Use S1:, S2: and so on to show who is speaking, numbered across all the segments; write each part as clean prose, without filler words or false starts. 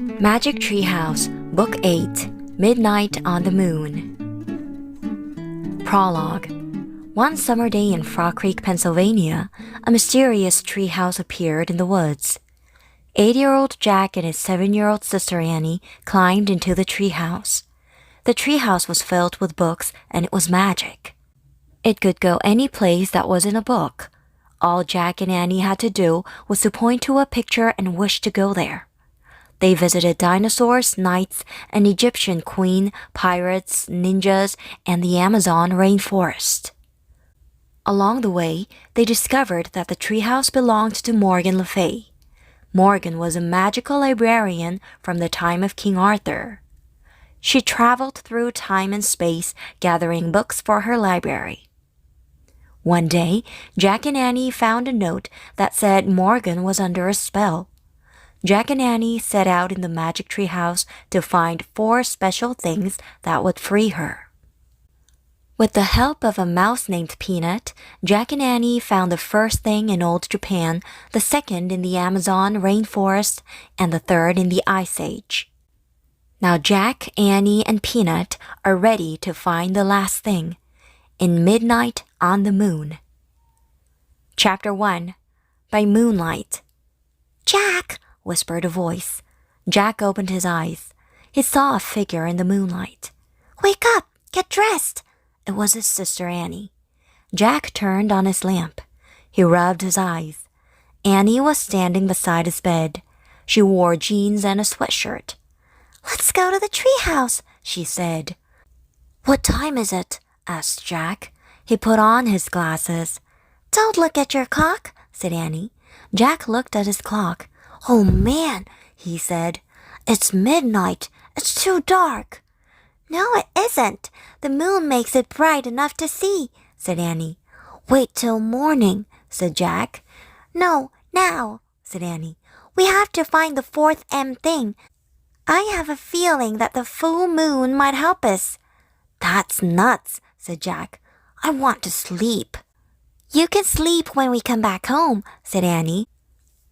S1: Magic Treehouse, Book 8, Midnight on the Moon. Prologue. One summer day in Frog Creek, Pennsylvania, a mysterious treehouse appeared in the woods. 8-year-old Jack and his 7-year-old sister Annie climbed into the treehouse. The treehouse was filled with books and it was magic. It could go any place that was in a book. All Jack and Annie had to do was to point to a picture and wish to go there. They visited dinosaurs, knights, an Egyptian queen, pirates, ninjas, and the Amazon rainforest. Along the way, they discovered that the treehouse belonged to Morgan Lefay. Morgan was a magical librarian from the time of King Arthur. She traveled through time and space, gathering books for her library. One day, Jack and Annie found a note that said Morgan was under a spell. Jack and Annie set out in the magic tree house to find 4 special things that would free her. With the help of a mouse named Peanut, Jack and Annie found the first thing in old Japan, the second in the Amazon rainforest, and the third in the Ice Age. Now Jack, Annie, and Peanut are ready to find the last thing, in Midnight on the Moon. Chapter 1. By Moonlight. "Jack!" whispered a voice. Jack opened his eyes. He saw a figure in the moonlight. "Wake up! Get dressed!" It was his sister Annie. Jack turned on his lamp. He rubbed his eyes. Annie was standing beside his bed. She wore jeans and a sweatshirt. "Let's go to the treehouse," she said. "What time is it?" asked Jack. He put on his glasses. "Don't look at your clock," said Annie. Jack looked at his clock. "Oh man," he said. "It's midnight. It's too dark." "No, it isn't. The moon makes it bright enough to see," said Annie. "Wait till morning," said Jack. "No, now," said Annie. "We have to find the 4th M thing. I have a feeling that the full moon might help us." "That's nuts," said Jack. "I want to sleep." "You can sleep when we come back home," said Annie.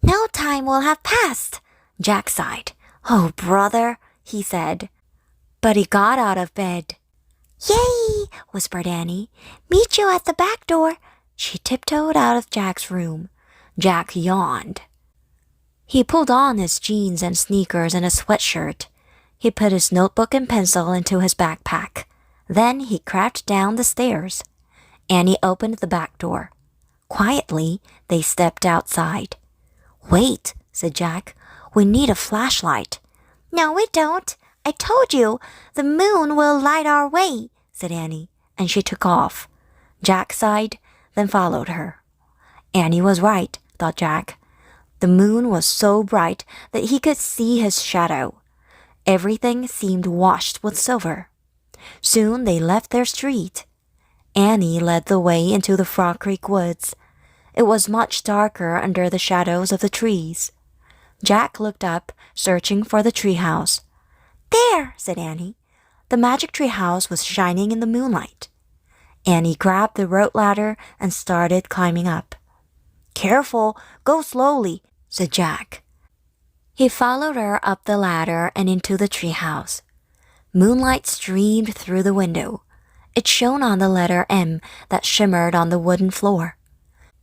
S1: "No time will have passed." Jack sighed. "Oh, brother," he said. But he got out of bed. "Yay!" whispered Annie. "Meet you at the back door." She tiptoed out of Jack's room. Jack yawned. He pulled on his jeans and sneakers and a sweatshirt. He put his notebook and pencil into his backpack. Then he crept down the stairs. Annie opened the back door. Quietly, they stepped outside. "Wait," said Jack. "We need a flashlight." "No, we don't. I told you, the moon will light our way," said Annie, and she took off. Jack sighed, then followed her. Annie was right, thought Jack. The moon was so bright that he could see his shadow. Everything seemed washed with silver. Soon they left their street. Annie led the way into the Frog Creek woods. It was much darker under the shadows of the trees. Jack looked up, searching for the treehouse. "There," said Annie. The magic treehouse was shining in the moonlight. Annie grabbed the rope ladder and started climbing up. "Careful, go slowly," said Jack. He followed her up the ladder and into the treehouse. Moonlight streamed through the window. It shone on the letter M that shimmered on the wooden floor.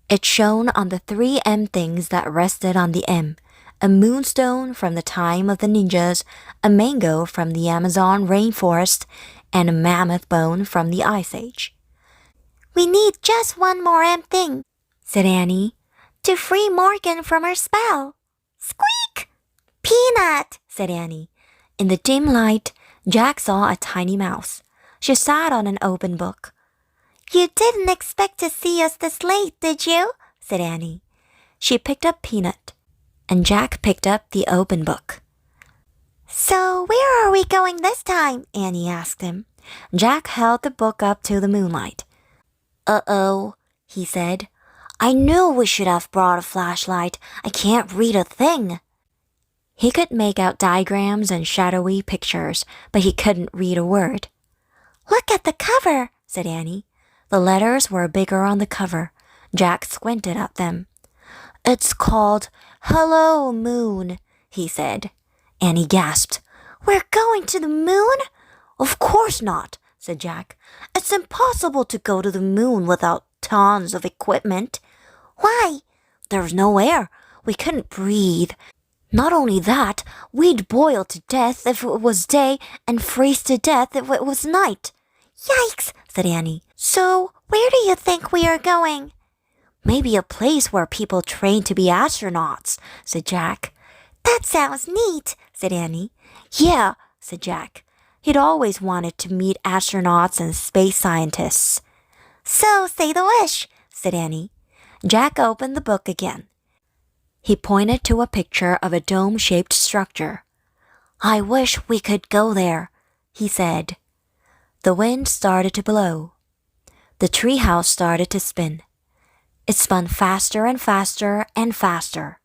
S1: It shone on the 3 M things that rested on the M, a moonstone from the time of the ninjas, a mango from the Amazon rainforest, and a mammoth bone from the Ice Age. "We need just one more M thing," said Annie, "to free Morgan from her spell." "Squeak!" "Peanut!" said Annie. In the dim light, Jack saw a tiny mouse. She sat on an open book. "You didn't expect to see us this late, did you?" said Annie. She picked up Peanut, and Jack picked up the open book. "So where are we going this time?" Annie asked him. Jack held the book up to the moonlight. "Uh-oh," he said. "I knew we should have brought a flashlight. I can't read a thing." He could make out diagrams and shadowy pictures, but he couldn't read a word. "Look at the cover," said Annie. The letters were bigger on the cover. Jack squinted at them. "It's called Hello, Moon," he said. Annie gasped. We're going to the moon? Of course not, said Jack. It's impossible to go to the moon without tons of equipment. Why? There's no air. We couldn't breathe. Not only that, we'd boil to death if it was day and freeze to death if it was night. Yikes, said Annie. So, where do you think we are going? Maybe a place where people train to be astronauts, said Jack. That sounds neat, said Annie. Yeah, said Jack. He'd always wanted to meet astronauts and space scientists. So say the wish, said Annie. Jack opened the book again. He pointed to a picture of a dome-shaped structure. I wish we could go there, he said. The wind started to blow. The treehouse started to spin. It spun faster and faster and faster.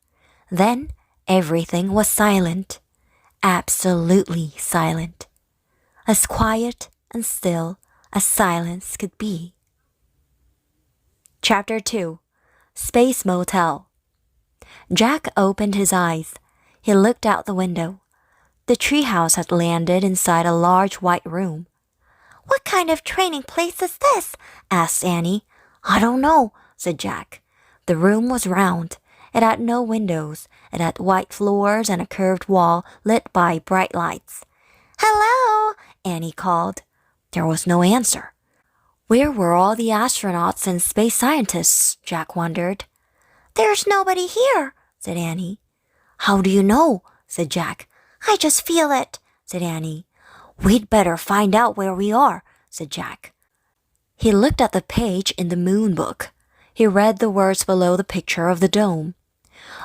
S1: Then everything was silent. Absolutely silent. As quiet and still as silence could be. Chapter 2. Space Motel. Jack opened his eyes. He looked out the window. The treehouse had landed inside a large white room. What kind of training place is this? Asked Annie. I don't know, said Jack. The room was round. It had no windows. It had white floors and a curved wall lit by bright lights. Hello, Annie called. There was no answer. Where were all the astronauts and space scientists? Jack wondered. There's nobody here, said Annie. How do you know? Said Jack. I just feel it, said Annie. We'd better find out where we are, said Jack. He looked at the page in the moon book. He read the words below the picture of the dome.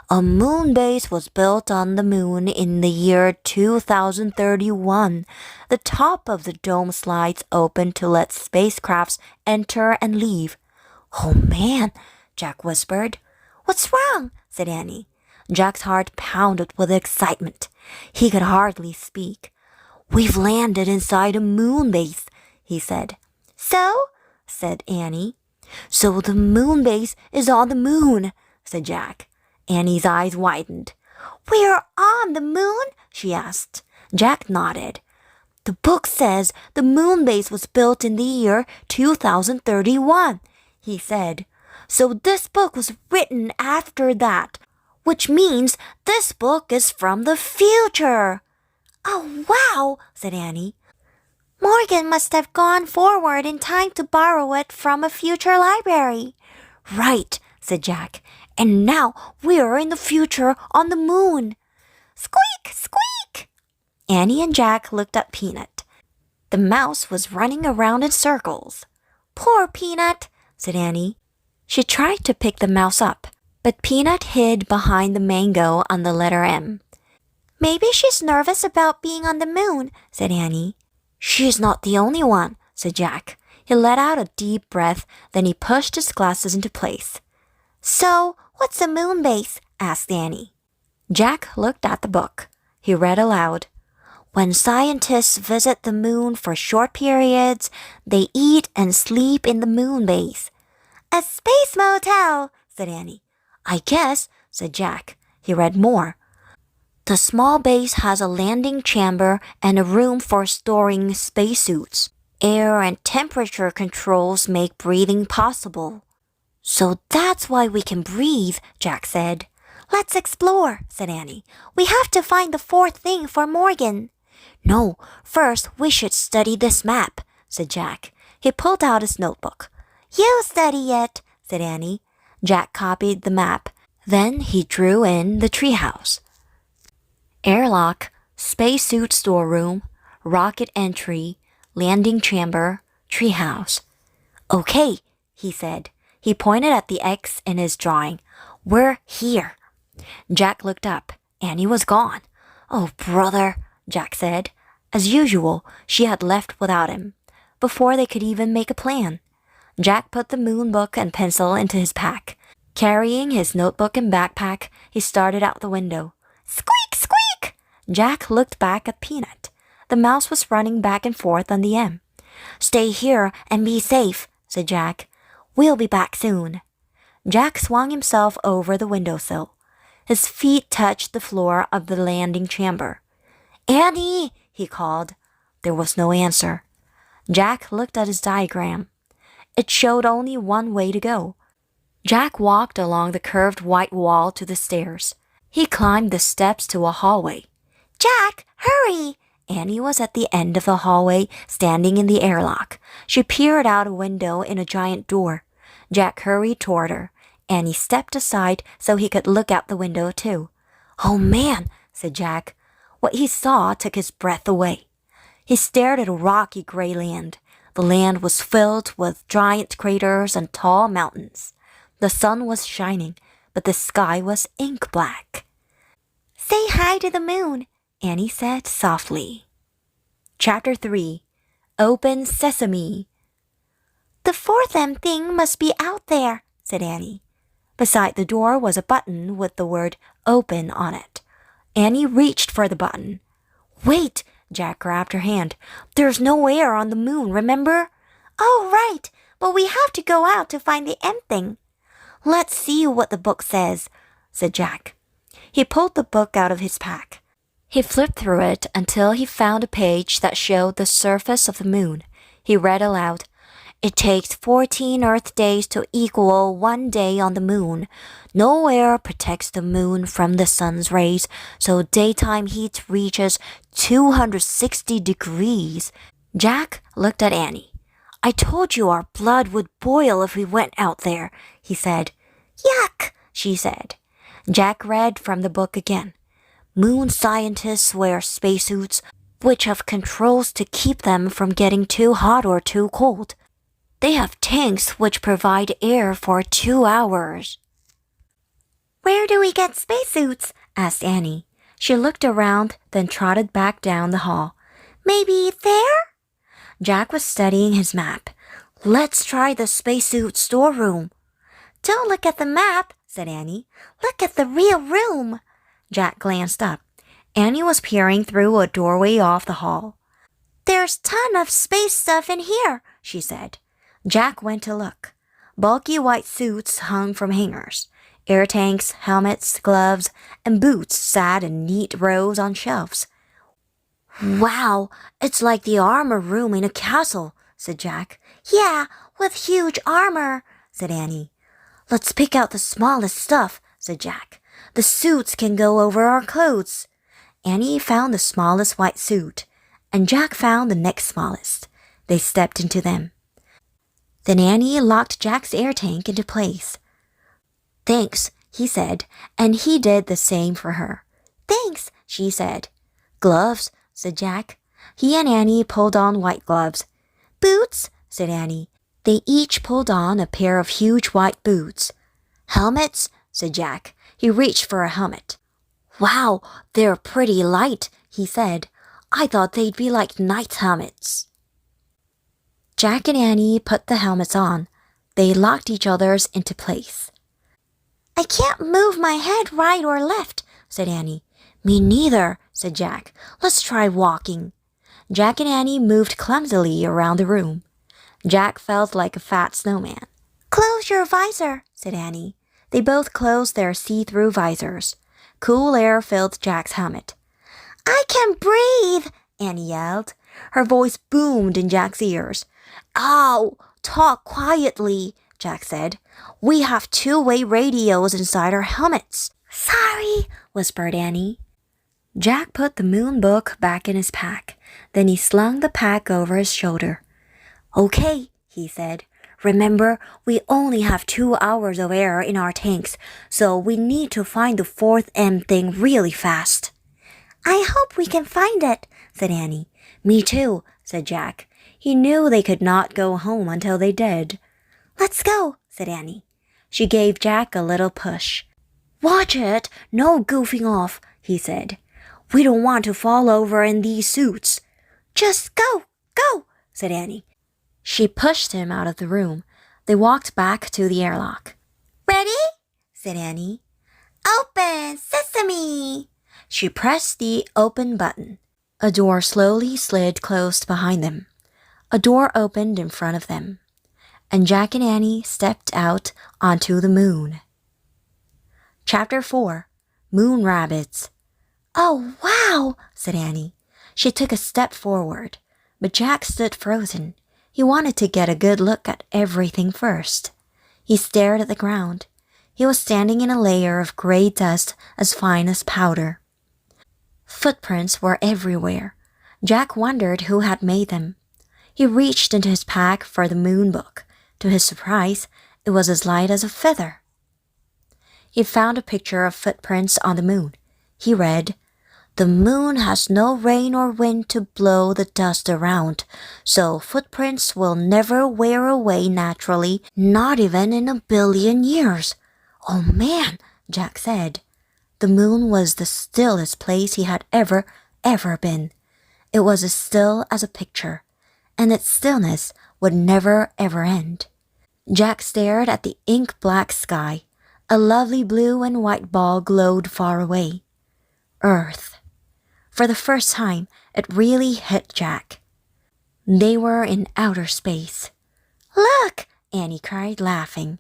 S1: A moon base was built on the moon in the year 2031. The top of the dome slides open to let spacecrafts enter and leave. Oh man, Jack whispered. What's wrong? Said Annie. Jack's heart pounded with excitement. He could hardly speak. We've landed inside a moon base, he said. So? Said Annie. So the moon base is on the moon, said Jack. Annie's eyes widened. We're on the moon? She asked. Jack nodded. The book says the moon base was built in the year 2031, he said. So this book was written after that, which means this book is from the future. Oh, wow, said Annie. Morgan must have gone forward in time to borrow it from a future library. Right, said Jack. And now we're in the future on the moon. Squeak, squeak! Annie and Jack looked at Peanut. The mouse was running around in circles. Poor Peanut, said Annie. She tried to pick the mouse up, but Peanut hid behind the mango on the letter M. Maybe she's nervous about being on the moon, said Annie. She's not the only one, said Jack. He let out a deep breath, then he pushed his glasses into place. So, what's a moon base? Asked Annie. Jack looked at the book. He read aloud. When scientists visit the moon for short periods, they eat and sleep in the moon base. A space motel, said Annie. I guess, said Jack. He read more. The small base has a landing chamber and a room for storing spacesuits. Air and temperature controls make breathing possible. So that's why we can breathe, Jack said. Let's explore, said Annie. We have to find the fourth thing for Morgan. No, first we should study this map, said Jack. He pulled out his notebook. You study it, said Annie. Jack copied the map. Then he drew in the treehouse. Airlock, spacesuit storeroom, rocket entry, landing chamber, treehouse. Okay, he said. He pointed at the X in his drawing. We're here. Jack looked up. Annie was gone. Oh, brother, Jack said. As usual, she had left without him, before they could even make a plan. Jack put the moon book and pencil into his pack. Carrying his notebook and backpack, he started out the window. Squeak, squeak! Jack looked back at Peanut. The mouse was running back and forth on the M. Stay here and be safe, said Jack. We'll be back soon. Jack swung himself over the windowsill. His feet touched the floor of the landing chamber. "Annie!" he called. There was no answer. Jack looked at his diagram. It showed only one way to go. Jack walked along the curved white wall to the stairs. He climbed the steps to a hallway. "Jack, hurry!" Annie was at the end of the hallway, standing in the airlock. She peered out a window in a giant door. Jack hurried toward her. Annie stepped aside so he could look out the window too. "Oh man," said Jack. What he saw took his breath away. He stared at a rocky gray land. The land was filled with giant craters and tall mountains. The sun was shining, but the sky was ink black. "Say hi to the moon," Annie said softly. Chapter 3. Open Sesame. "The fourth M thing must be out there," said Annie. Beside the door was a button with the word "open" on it. Annie reached for the button. "Wait!" Jack grabbed her hand. "There's no air on the moon, remember?" "Oh, right, but we have to go out to find the M thing." "Let's see what the book says," said Jack. He pulled the book out of his pack. He flipped through it until he found a page that showed the surface of the moon. He read aloud, "It takes 14 Earth days to equal 1 day on the moon. No air protects the moon from the sun's rays, so daytime heat reaches 260 degrees. Jack looked at Annie. "I told you our blood would boil if we went out there," he said. "Yuck," she said. Jack read from the book again. "Moon scientists wear spacesuits, which have controls to keep them from getting too hot or too cold. They have tanks which provide air for 2 hours. "Where do we get spacesuits?" asked Annie. She looked around, then trotted back down the hall. "Maybe there?" Jack was studying his map. "Let's try the spacesuit storeroom." "Don't look at the map," said Annie. "Look at the real room." Jack glanced up. Annie was peering through a doorway off the hall. "There's a ton of space stuff in here," she said. Jack went to look. Bulky white suits hung from hangers. Air tanks, helmets, gloves, and boots sat in neat rows on shelves. "Wow, it's like the armor room in a castle," said Jack. "Yeah, with huge armor," said Annie. "Let's pick out the smallest stuff," said Jack. "The suits can go over our clothes." Annie found the smallest white suit, and Jack found the next smallest. They stepped into them. Then Annie locked Jack's air tank into place. "Thanks," he said, and he did the same for her. "Thanks," she said. "Gloves," said Jack. He and Annie pulled on white gloves. "Boots," said Annie. They each pulled on a pair of huge white boots. "Helmets," said Jack. He reached for a helmet. "Wow, they're pretty light," he said. "I thought they'd be like night helmets." Jack and Annie put the helmets on. They locked each other's into place. "I can't move my head right or left," said Annie. "Me neither," said Jack. "Let's try walking." Jack and Annie moved clumsily around the room. Jack felt like a fat snowman. "Close your visor," said Annie. They both closed their see-through visors. Cool air filled Jack's helmet. "I can breathe," Annie yelled. Her voice boomed in Jack's ears. "Ow, talk quietly," Jack said. "We have two-way radios inside our helmets." "Sorry," whispered Annie. Jack put the moon book back in his pack. Then he slung the pack over his shoulder. "Okay," he said. "Remember, we only have 2 hours of air in our tanks, so we need to find the fourth M thing really fast." "I hope we can find it," said Annie. "Me too," said Jack. He knew they could not go home until they did. "Let's go," said Annie. She gave Jack a little push. "Watch it, no goofing off," he said. "We don't want to fall over in these suits." "Just go, go," said Annie. She pushed him out of the room. They walked back to the airlock. "Ready?" said Annie. "Open sesame!" She pressed the open button. A door slowly slid closed behind them. A door opened in front of them, and Jack and Annie stepped out onto the moon. Chapter 4. Moon Rabbits. "Oh, wow," said Annie. She took a step forward, but Jack stood frozen. He wanted to get a good look at everything first. He stared at the ground. He was standing in a layer of gray dust as fine as powder. Footprints were everywhere. Jack wondered who had made them. He reached into his pack for the moon book. To his surprise, it was as light as a feather. He found a picture of footprints on the moon. He read, "The moon has no rain or wind to blow the dust around, so footprints will never wear away naturally, not even in 1 billion years." "Oh man," Jack said. The moon was the stillest place he had ever been. It was as still as a picture, and its stillness would never ever end. Jack stared at the ink-black sky. A lovely blue and white ball glowed far away. Earth. For the first time, it really hit Jack. They were in outer space. "Look!" Annie cried, laughing.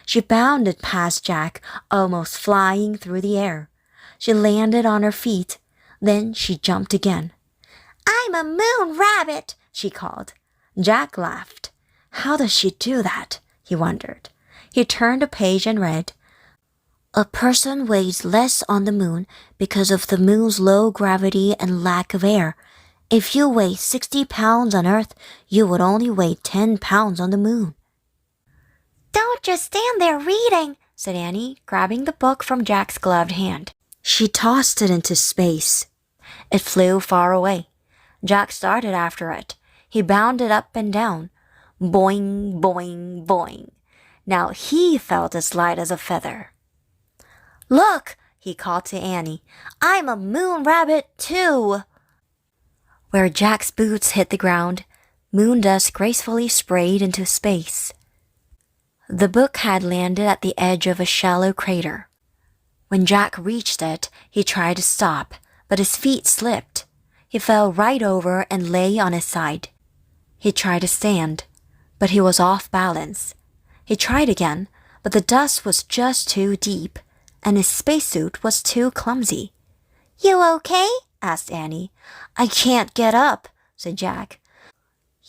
S1: She bounded past Jack, almost flying through the air. She landed on her feet. Then she jumped again. "I'm a moon rabbit," she called. Jack laughed. How does she do that? He wondered. He turned a page and read, "A person weighs less on the moon because of the moon's low gravity and lack of air. If you weigh 60 pounds on Earth, you would only weigh 10 pounds on the moon." "Don't just stand there reading," said Annie, grabbing the book from Jack's gloved hand. She tossed it into space. It flew far away. Jack started after it. He bounded up and down. Boing, boing, boing. Now he felt as light as a feather. "Look," he called to Annie. "I'm a moon rabbit too." Where Jack's boots hit the ground, moon dust gracefully sprayed into space. The book had landed at the edge of a shallow crater. When Jack reached it, he tried to stop, but his feet slipped. He fell right over and lay on his side. He tried to stand, but he was off balance. He tried again, but the dust was just too deep, and his spacesuit was too clumsy. "You okay?" asked Annie. "I can't get up," said Jack.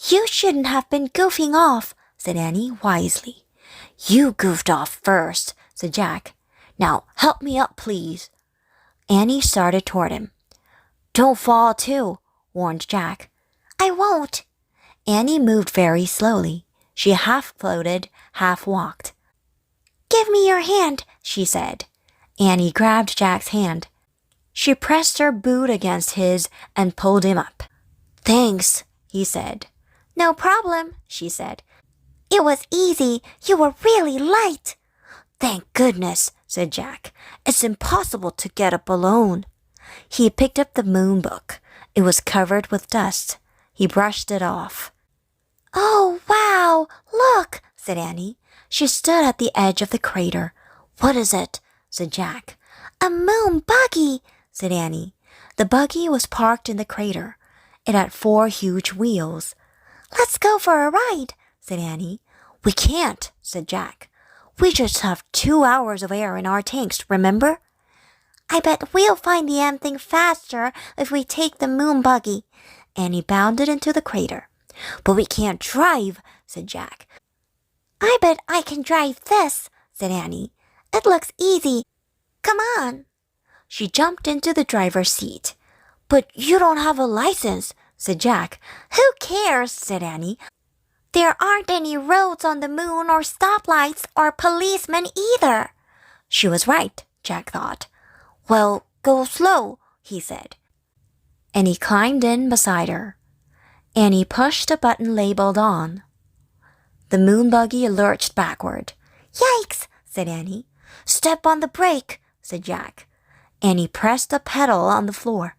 S1: "You shouldn't have been goofing off," said Annie wisely. "You goofed off first," said Jack. "Now help me up, please." Annie started toward him. "Don't fall too," warned Jack. "I won't." Annie moved very slowly. She half floated, half walked. "Give me your hand," she said. Annie grabbed Jack's hand. She pressed her boot against his and pulled him up. "Thanks," he said. "No problem," she said. "It was easy. You were really light." "Thank goodness," said Jack. "It's impossible to get up alone." He picked up the moon book. It was covered with dust. He brushed it off. "Oh, wow! Look!" said Annie. She stood at the edge of the crater. "What is it?" said Jack. "A moon buggy," said Annie. The buggy was parked in the crater. It had 4 huge wheels. "Let's go for a ride," said Annie. "We can't," said Jack. "We just have 2 hours of air in our tanks, remember?" "I bet we'll find the damn thing faster if we take the moon buggy." Annie bounded into the crater. "But we can't drive," said Jack. "I bet I can drive this," said Annie. "It looks easy. Come on." She jumped into the driver's seat. "But you don't have a license," said Jack. "Who cares?" said Annie. "There aren't any roads on the moon or stoplights or policemen either." She was right, Jack thought. "Well, go slow," he said. And he climbed in beside her. Annie pushed a button labeled on. The moon buggy lurched backward. "Yikes," said Annie. "Step on the brake," said Jack. Annie pressed a pedal on the floor.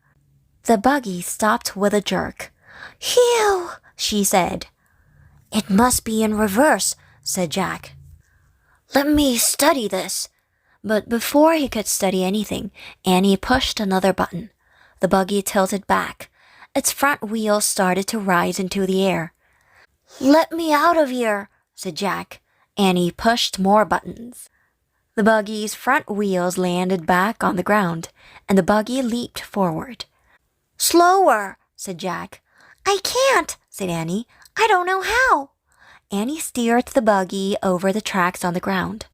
S1: The buggy stopped with a jerk. "Phew," she said. "It must be in reverse," said Jack. "Let me study this." But before he could study anything, Annie pushed another button. The buggy tilted back. Its front wheels started to rise into the air. "Let me out of here," said Jack. Annie pushed more buttons. The buggy's front wheels landed back on the ground, and the buggy leaped forward. "Slower," said Jack. "I can't," said Annie. "I don't know how." Annie steered the buggy over the tracks on the ground.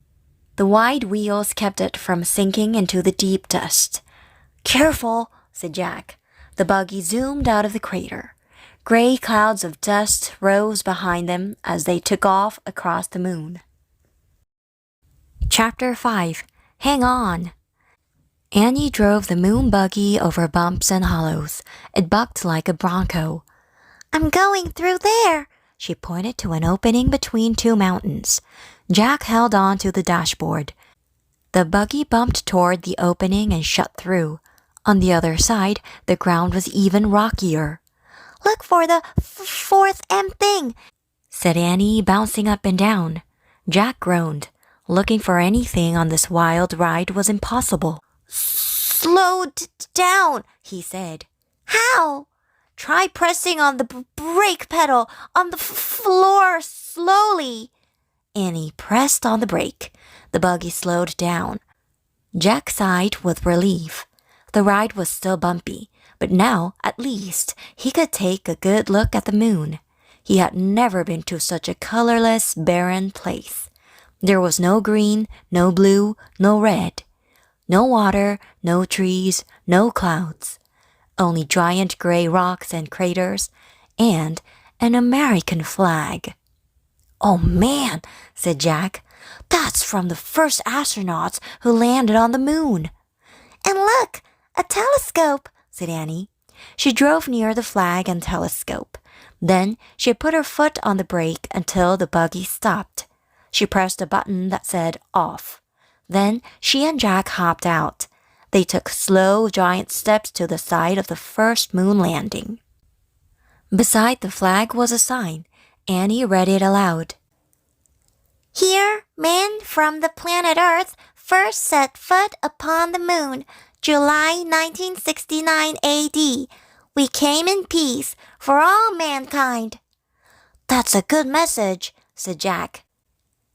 S1: The wide wheels kept it from sinking into the deep dust. "Careful," said Jack. The buggy zoomed out of the crater. Gray clouds of dust rose behind them as they took off across the moon. Chapter 5. Hang On. Annie drove the moon buggy over bumps and hollows. It bucked like a bronco. "I'm going through there." She pointed to an opening between two mountains. Jack held on to the dashboard. The buggy bumped toward the opening and shut through. On the other side, the ground was even rockier. "Look for the fourth M thing," said Annie, bouncing up and down. Jack groaned. Looking for anything on this wild ride was impossible. "Slow down," he said. "How?" "Try pressing on the brake pedal on the floor slowly." Annie pressed on the brake. The buggy slowed down. Jack sighed with relief. The ride was still bumpy, but now, at least, he could take a good look at the moon. He had never been to such a colorless, barren place. There was no green, no blue, no red. No water, no trees, no clouds. Only giant gray rocks and craters, and an American flag. "Oh man," said Jack, "that's from the first astronauts who landed on the moon." "And look, a telescope," said Annie. She drove near the flag and telescope. Then she put her foot on the brake until the buggy stopped. She pressed a button that said off. Then she and Jack hopped out. They took slow, giant steps to the side of the first moon landing. Beside the flag was a sign. Annie read it aloud. "Here, men from the planet Earth first set foot upon the moon, July 1969 AD. We came in peace for all mankind." "That's a good message," said Jack.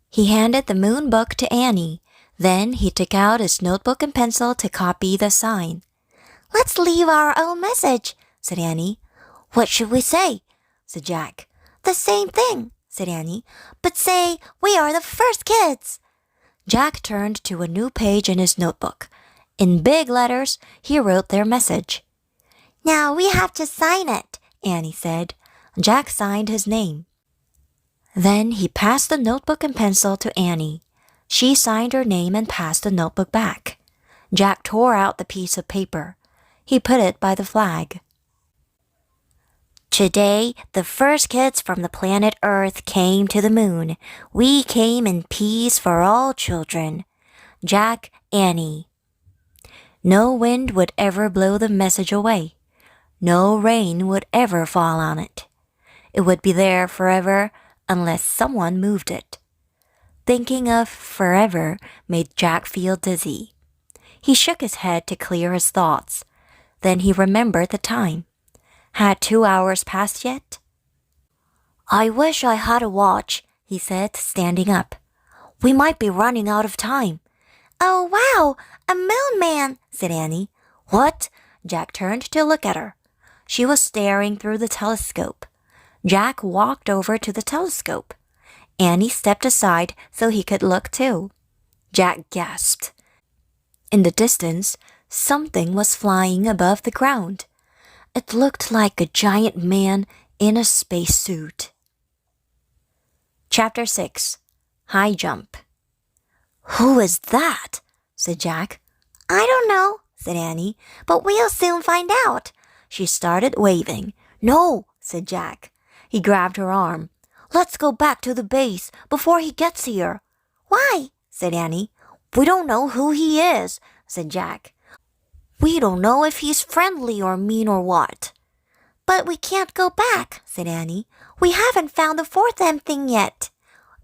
S1: He handed the moon book to Annie. Then he took out his notebook and pencil to copy the sign. "Let's leave our own message," said Annie. "What should we say?" said Jack. "The same thing," said Annie, "but say we are the first kids." Jack turned to a new page in his notebook. In big letters, he wrote their message. "Now we have to sign it," Annie said. Jack signed his name. Then he passed the notebook and pencil to Annie. She signed her name and passed the notebook back. Jack tore out the piece of paper. He put it by the flag. "Today, the first kids from the planet Earth came to the moon. We came in peace for all children. Jack, Annie." No wind would ever blow the message away. No rain would ever fall on it. It would be there forever unless someone moved it. Thinking of forever made Jack feel dizzy. He shook his head to clear his thoughts. Then he remembered the time. Had 2 hours passed yet? "I wish I had a watch," he said, standing up. "We might be running out of time." "Oh, wow, a moon man," said Annie. "What?" Jack turned to look at her. She was staring through the telescope. Jack walked over to the telescope. Annie stepped aside so he could look too. Jack gasped. In the distance, something was flying above the ground. It looked like a giant man in a spacesuit. Chapter 6. High Jump. "Who is that?" said Jack. "I don't know," said Annie, "but we'll soon find out." She started waving. "No," said Jack. He grabbed her arm. "Let's go back to the base before he gets here." "Why?" said Annie. "We don't know who he is," said Jack. "We don't know if he's friendly or mean or what." "But we can't go back," said Annie. "We haven't found the fourth M thing yet.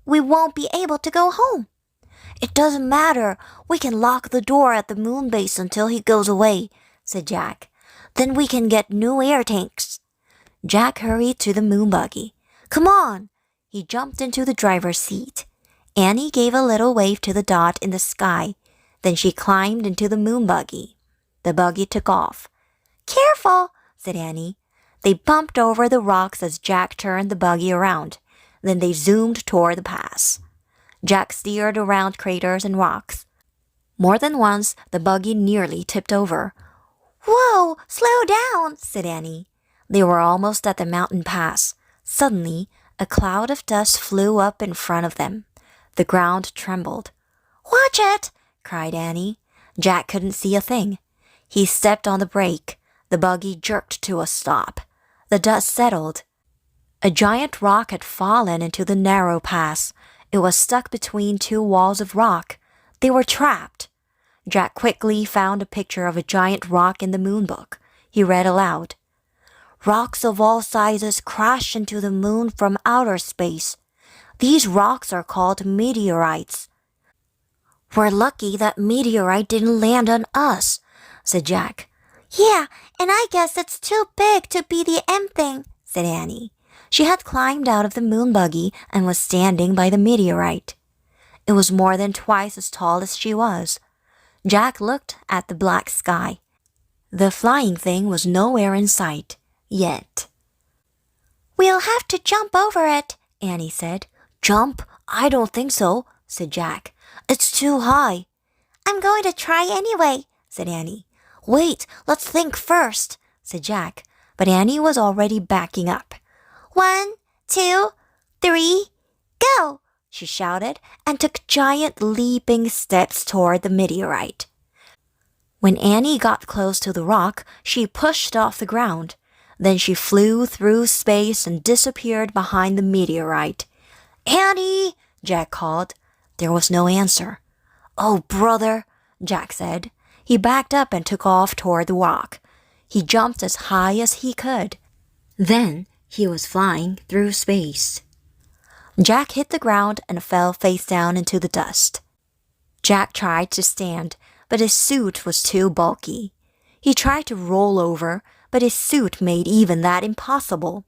S1: We won't be able to go home." "It doesn't matter. We can lock the door at the moon base until he goes away," said Jack. "Then we can get new air tanks." Jack hurried to the moon buggy. "Come on!" He jumped into the driver's seat. Annie gave a little wave to the dot in the sky. Then she climbed into the moon buggy. The buggy took off. "Careful," said Annie. They bumped over the rocks as Jack turned the buggy around. Then they zoomed toward the pass. Jack steered around craters and rocks. More than once, the buggy nearly tipped over. "Whoa, slow down," said Annie. They were almost at the mountain pass. Suddenly, a cloud of dust flew up in front of them. The ground trembled. "Watch it!" cried Annie. Jack couldn't see a thing. He stepped on the brake. The buggy jerked to a stop. The dust settled. A giant rock had fallen into the narrow pass. It was stuck between two walls of rock. They were trapped. Jack quickly found a picture of a giant rock in the moon book. He read aloud. "Rocks of all sizes crash into the moon from outer space. These rocks are called meteorites." "We're lucky that meteorite didn't land on us," said Jack. "Yeah, and I guess it's too big to be the end thing," said Annie. She had climbed out of the moon buggy and was standing by the meteorite. It was more than twice as tall as she was. Jack looked at the black sky. The flying thing was nowhere in sight, yet. "We'll have to jump over it," Annie said. "Jump? I don't think so," said Jack. "It's too high." "I'm going to try anyway," said Annie. "Wait, let's think first," said Jack, but Annie was already backing up. "1, 2, 3, go!" she shouted, and took giant leaping steps toward the meteorite. When Annie got close to the rock, she pushed off the ground. Then she flew through space and disappeared behind the meteorite. "Annie!" Jack called. There was no answer. "Oh, brother," Jack said. He backed up and took off toward the rock. He jumped as high as he could. Then he was flying through space. Jack hit the ground and fell face down into the dust. Jack tried to stand, but his suit was too bulky. He tried to roll over, but his suit made even that impossible.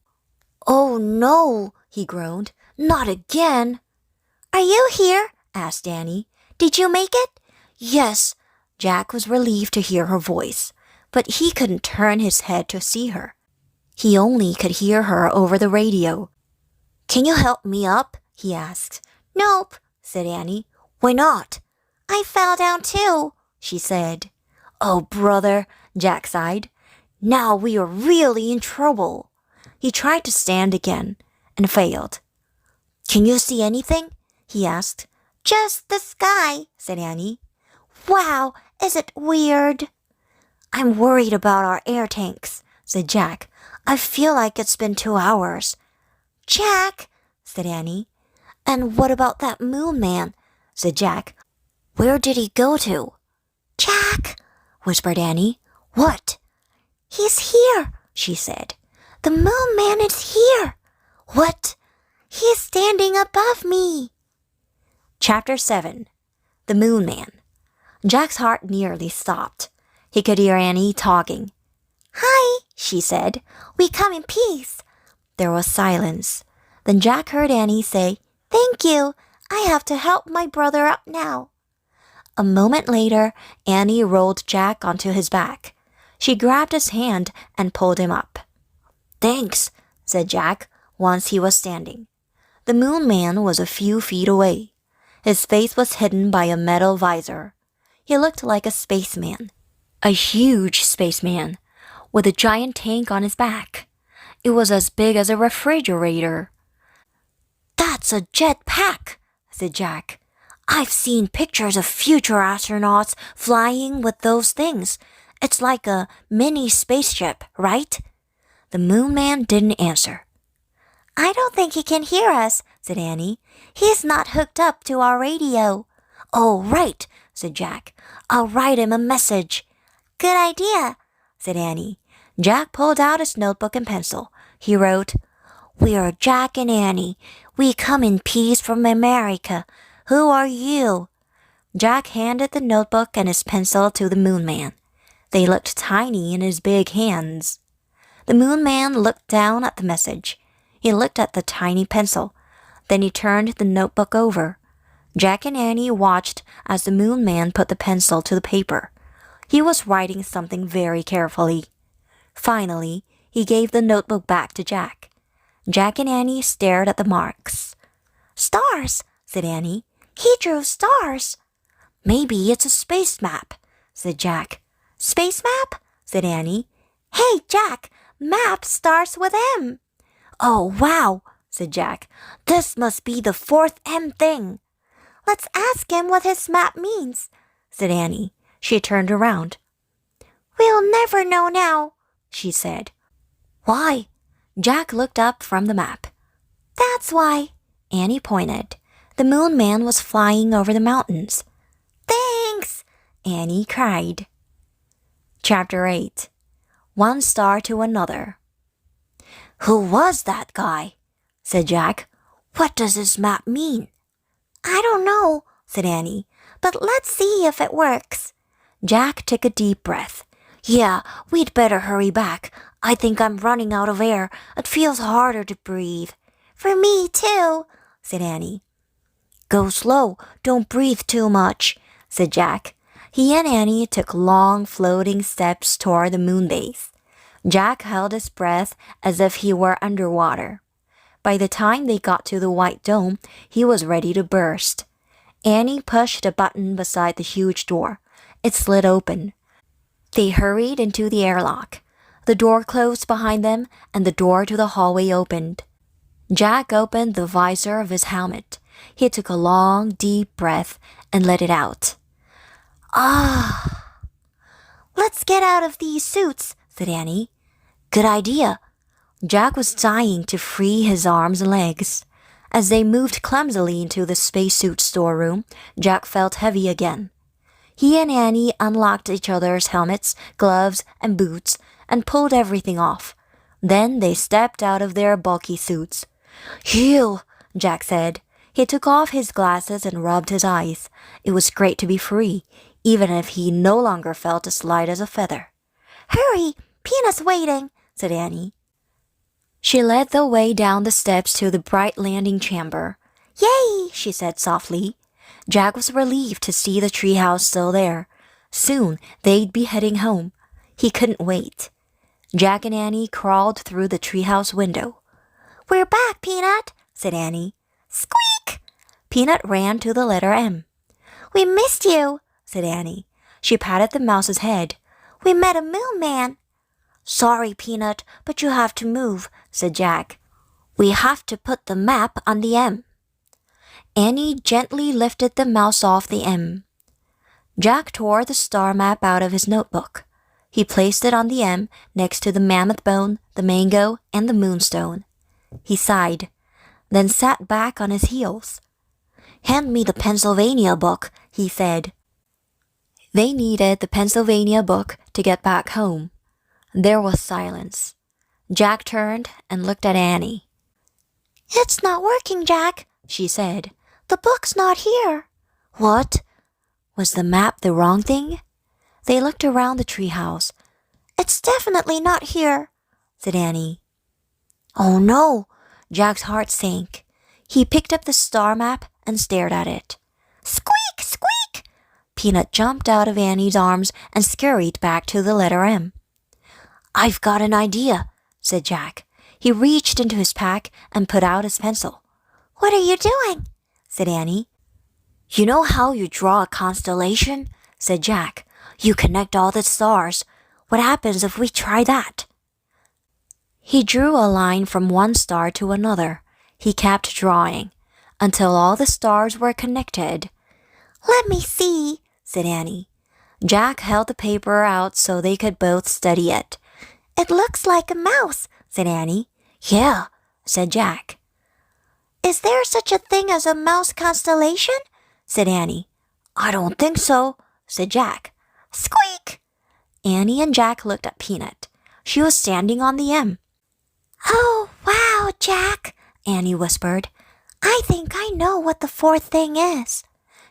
S1: "Oh no," he groaned. "Not again." "Are you here?" asked Annie. "Did you make it?" "Yes." Jack was relieved to hear her voice, but he couldn't turn his head to see her. He only could hear her over the radio. "Can you help me up?" he asked. "Nope," said Annie. "Why not?" "I fell down too," she said. "Oh, brother," Jack sighed. "Now we are really in trouble." He tried to stand again and failed. "Can you see anything?" he asked. "Just the sky," said Annie. "Wow, is it weird?" "I'm worried about our air tanks," said Jack. "I feel like it's been 2 hours." "Jack," said Annie. "And what about that moon man?" said Jack. "Where did he go to?" "Jack," whispered Annie. "What?" "He's here," she said. "The moon man is here." "What?" "He's standing above me." Chapter 7. The Moon Man. Jack's heart nearly stopped. He could hear Annie talking. "Hi," she said. "We come in peace." There was silence. Then Jack heard Annie say, "Thank you. I have to help my brother up now." A moment later, Annie rolled Jack onto his back. She grabbed his hand and pulled him up. "Thanks," said Jack, once he was standing. The moon man was a few feet away. His face was hidden by a metal visor. He looked like a spaceman. A huge spaceman, with a giant tank on his back. It was as big as a refrigerator. "That's a jetpack," said Jack. "I've seen pictures of future astronauts flying with those things. It's like a mini spaceship, right?" The moon man didn't answer. "I don't think he can hear us," said Annie. "He's not hooked up to our radio." "Oh, right," said Jack. "I'll write him a message." "Good idea," said Annie. Jack pulled out his notebook and pencil. He wrote, "We are Jack and Annie. We come in peace from America. Who are you?" Jack handed the notebook and his pencil to the moon man. They looked tiny in his big hands. The moon man looked down at the message. He looked at the tiny pencil. Then he turned the notebook over. Jack and Annie watched as the Moon Man put the pencil to the paper. He was writing something very carefully. Finally, he gave the notebook back to Jack. Jack and Annie stared at the marks. "Stars," said Annie. "He drew stars." "Maybe it's a space map," said Jack. "Space map?" said Annie. "Hey, Jack, map starts with M." "Oh, wow," said Jack. "This must be the fourth M thing." "Let's ask him what his map means," said Annie. She turned around. "We'll never know now," she said. "Why?" Jack looked up from the map. "That's why," Annie pointed. The Moon Man was flying over the mountains. "Thanks!" Annie cried. Chapter 8. One Star to Another. "Who was that guy?" said Jack. "What does his map mean?" "I don't know," said Annie, "but let's see if it works." Jack took a deep breath. "Yeah, we'd better hurry back. I think I'm running out of air. It feels harder to breathe." "For me too," said Annie. "Go slow. Don't breathe too much," said Jack. He and Annie took long floating steps toward the moon base. Jack held his breath as if he were underwater. By the time they got to the white dome, he was ready to burst. Annie pushed a button beside the huge door. It slid open. They hurried into the airlock. The door closed behind them, and the door to the hallway opened. Jack opened the visor of his helmet. He took a long, deep breath and let it out. "Ah!" "Let's get out of these suits," said Annie. "Good idea." Jack was dying to free his arms and legs. As they moved clumsily into the spacesuit storeroom, Jack felt heavy again. He and Annie unlocked each other's helmets, gloves, and boots and pulled everything off. Then they stepped out of their bulky suits. "Phew," Jack said. He took off his glasses and rubbed his eyes. It was great to be free, even if he no longer felt as light as a feather. "Hurry, Peanut's waiting," said Annie. She led the way down the steps to the bright landing chamber. "Yay," she said softly. Jack was relieved to see the treehouse still there. Soon they'd be heading home. He couldn't wait. Jack and Annie crawled through the treehouse window. "We're back, Peanut," said Annie. "Squeak!" Peanut ran to the letter M. "We missed you," said Annie. She patted the mouse's head. "We met a moon man." "Sorry, Peanut, but you have to move," said Jack. "We have to put the map on the M." Annie gently lifted the mouse off the M. Jack tore the star map out of his notebook. He placed it on the M next to the mammoth bone, the mango, and the moonstone. He sighed, then sat back on his heels. "Hand me the Pennsylvania book," he said. They needed the Pennsylvania book to get back home. There was silence. Jack turned and looked at Annie. "It's not working, Jack," she said. "The book's not here." "What? Was the map the wrong thing?" They looked around the treehouse. "It's definitely not here," said Annie. "Oh no!" Jack's heart sank. He picked up the star map and stared at it. "Squeak! Squeak!" Peanut jumped out of Annie's arms and scurried back to the letter M. "I've got an idea," said Jack. He reached into his pack and put out his pencil. "What are you doing?" said Annie. "You know how you draw a constellation?" said Jack. "You connect all the stars. What happens if we try that?" He drew a line from one star to another. He kept drawing until all the stars were connected. "Let me see," said Annie. Jack held the paper out so they could both study it. "It looks like a mouse," said Annie. "Yeah," said Jack. "Is there such a thing as a mouse constellation?" said Annie. "I don't think so," said Jack. "Squeak!" Annie and Jack looked at Peanut. She was standing on the M. "Oh, wow, Jack," Annie whispered. "I think I know what the fourth thing is."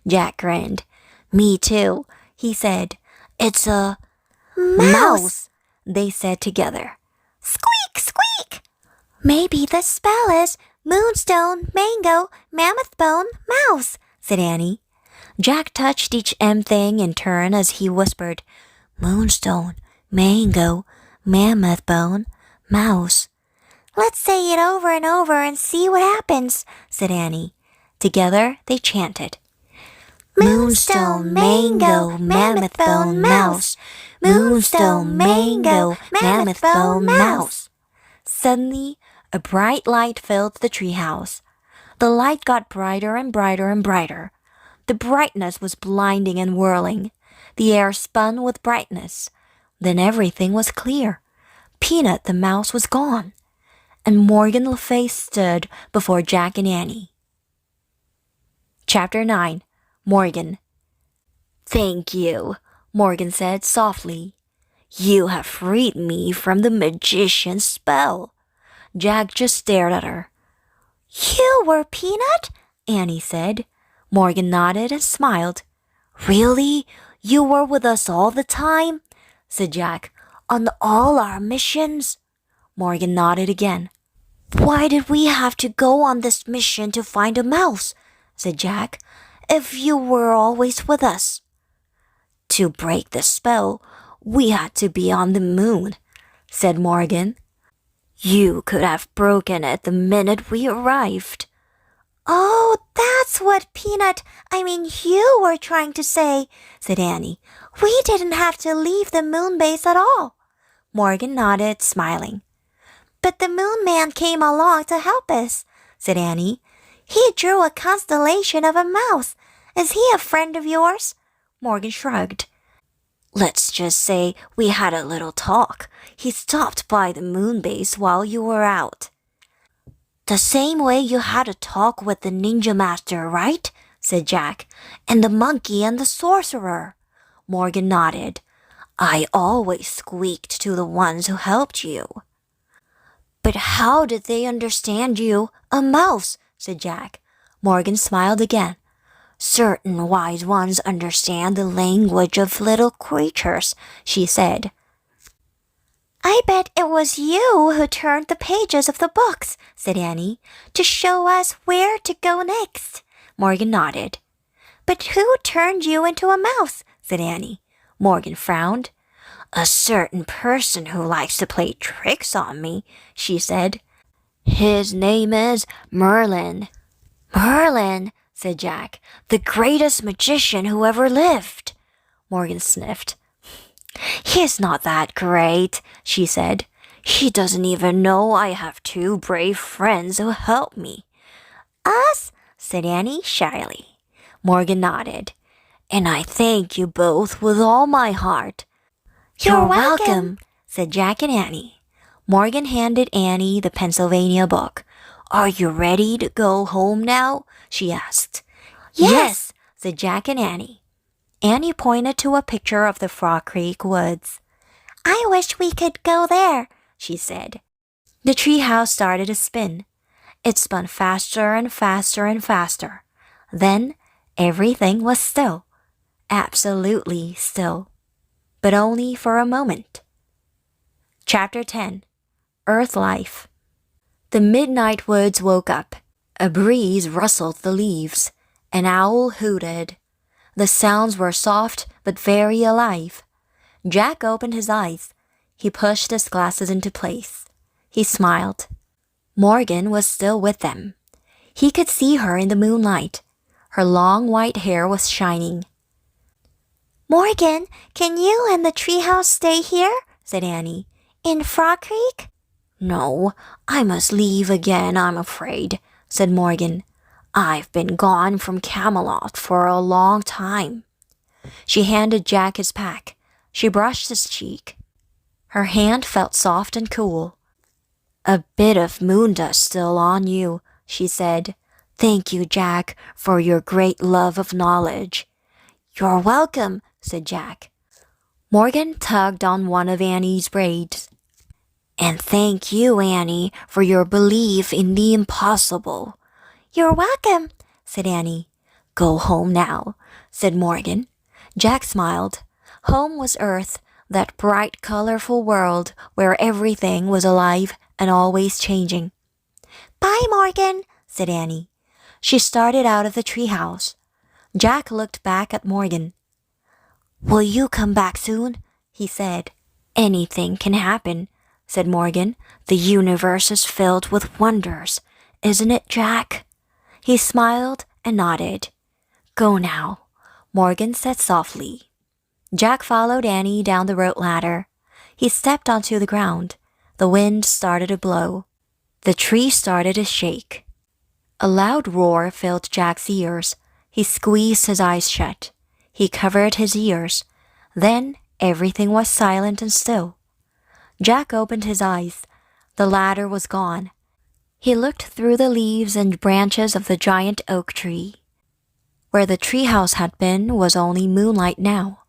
S1: Jack grinned. "Me too," he said. "It's a mouse," they said together. "Squeak, squeak!" "Maybe the spell is moonstone, mango, mammoth bone, mouse," said Annie. Jack touched each M thing in turn as he whispered, Moonstone, mango, mammoth bone, mouse. Let's say it over and over and see what happens, said Annie. Together they chanted. Moonstone, mango, mammoth bone, mouse. Moonstone, mango, mammoth bone, mouse. Suddenly, a bright light filled the treehouse. The light got brighter and brighter and brighter. The brightness was blinding and whirling. The air spun with brightness. Then everything was clear. Peanut the mouse was gone. And Morgan Lefay stood before Jack and Annie. Chapter 9. Morgan. Thank you, Morgan said softly. You have freed me from the magician's spell. Jack just stared at her. You were Peanut? Annie said. Morgan nodded and smiled. Really? You were with us all the time? Said Jack. On all our missions? Morgan nodded again. Why did we have to go on this mission to find a mouse? Said Jack. If you were always with us. To break the spell, we had to be on the moon, said Morgan. You could have broken it the minute we arrived. Oh, that's what you were trying to say, said Annie. We didn't have to leave the moon base at all. Morgan nodded, smiling. But the moon man came along to help us, said Annie. He drew a constellation of a mouse. Is he a friend of yours? Morgan shrugged. Let's just say we had a little talk. He stopped by the moon base while you were out. The same way you had a talk with the ninja master, right? Said Jack. And the monkey and the sorcerer. Morgan nodded. I always squeaked to the ones who helped you. But how did they understand you, a mouse? Said Jack. Morgan smiled again. Certain wise ones understand the language of little creatures, she said. I bet it was you who turned the pages of the books, said Annie, to show us where to go next. Morgan nodded. But who turned you into a mouse? Said Annie. Morgan frowned. A certain person who likes to play tricks on me, she said. His name is Merlin. Merlin, said Jack, the greatest magician who ever lived. Morgan sniffed. He's not that great, she said. He doesn't even know I have 2 brave friends who help me. Us? Said Annie shyly. Morgan nodded. And I thank you both with all my heart. You're welcome, said Jack and Annie. Morgan handed Annie the Pennsylvania book. Are you ready to go home now? She asked. Yes, said Jack and Annie. Annie pointed to a picture of the Frog Creek woods. I wish we could go there, she said. The treehouse started to spin. It spun faster and faster and faster. Then everything was still. Absolutely still. But only for a moment. Chapter 10. Earth Life. The midnight woods woke up. A breeze rustled the leaves. An owl hooted. The sounds were soft but very alive. Jack opened his eyes. He pushed his glasses into place. He smiled. Morgan was still with them. He could see her in the moonlight. Her long white hair was shining. Morgan, can you and the treehouse stay here? Said Annie. In Frog Creek? No, I must leave again, I'm afraid, said Morgan. I've been gone from Camelot for a long time. She handed Jack his pack. She brushed his cheek. Her hand felt soft and cool. A bit of moon dust still on you, she said. Thank you, Jack, for your great love of knowledge. You're welcome, said Jack. Morgan tugged on one of Annie's braids. And thank you, Annie, for your belief in the impossible. You're welcome, said Annie. Go home now, said Morgan. Jack smiled. Home was Earth, that bright, colorful world where everything was alive and always changing. Bye, Morgan, said Annie. She started out of the treehouse. Jack looked back at Morgan. "Will you come back soon?" he said. "Anything can happen," said Morgan. "The universe is filled with wonders, isn't it, Jack?" He smiled and nodded. "Go now," Morgan said softly. Jack followed Annie down the rope ladder. He stepped onto the ground. The wind started to blow. The tree started to shake. A loud roar filled Jack's ears. He squeezed his eyes shut. He covered his ears. Then everything was silent and still. Jack opened his eyes. The ladder was gone. He looked through the leaves and branches of the giant oak tree. Where the treehouse had been was only moonlight now.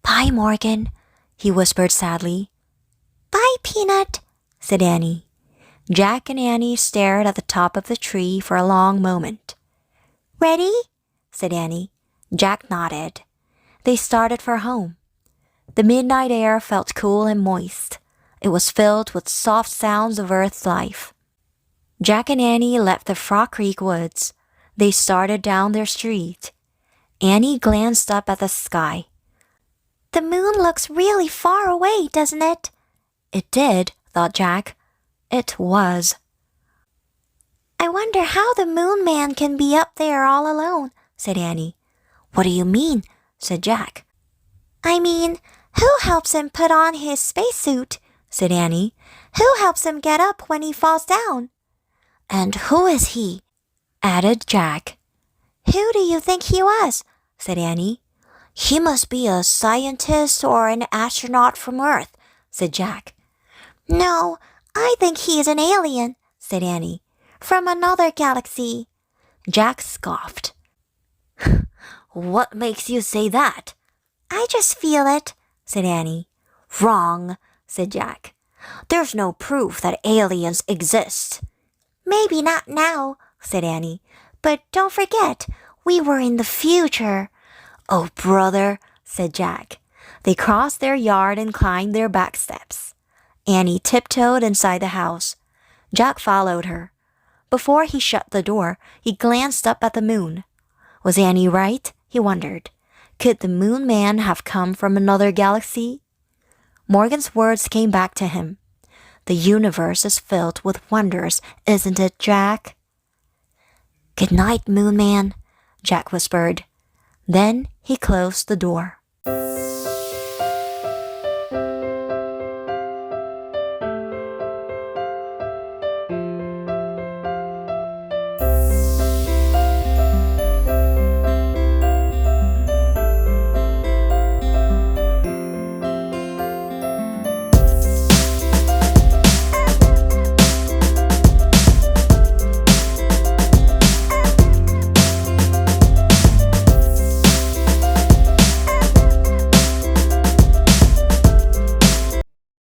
S1: "Bye, Morgan," he whispered sadly. "Bye, Peanut," said Annie. Jack and Annie stared at the top of the tree for a long moment. "Ready?" said Annie. Jack nodded. They started for home. The midnight air felt cool and moist. It was filled with soft sounds of Earth's life. Jack and Annie left the Frog Creek woods. They started down their street. Annie glanced up at the sky. "The moon looks really far away, doesn't it?" It did, thought Jack. It was. "I wonder how the moon man can be up there all alone," said Annie. "What do you mean?" said Jack. "I mean, who helps him put on his spacesuit?" said Annie. "Who helps him get up when he falls down?" "And who is he?" added Jack. "Who do you think he was?" said Annie. "He must be a scientist or an astronaut from Earth," said Jack. "No, I think he's an alien," said Annie. "From another galaxy." Jack scoffed. "What makes you say that?" "I just feel it," said Annie. "Wrong," said Jack. "There's no proof that aliens exist." "Maybe not now," said Annie. "But don't forget, we were in the future." "Oh, brother," said Jack. They crossed their yard and climbed their back steps. Annie tiptoed inside the house. Jack followed her. Before he shut the door, he glanced up at the moon. Was Annie right? He wondered. Could the moon man have come from another galaxy? Morgan's words came back to him. "The universe is filled with wonders, isn't it, Jack?" "Good night, moon man," Jack whispered. Then he closed the door.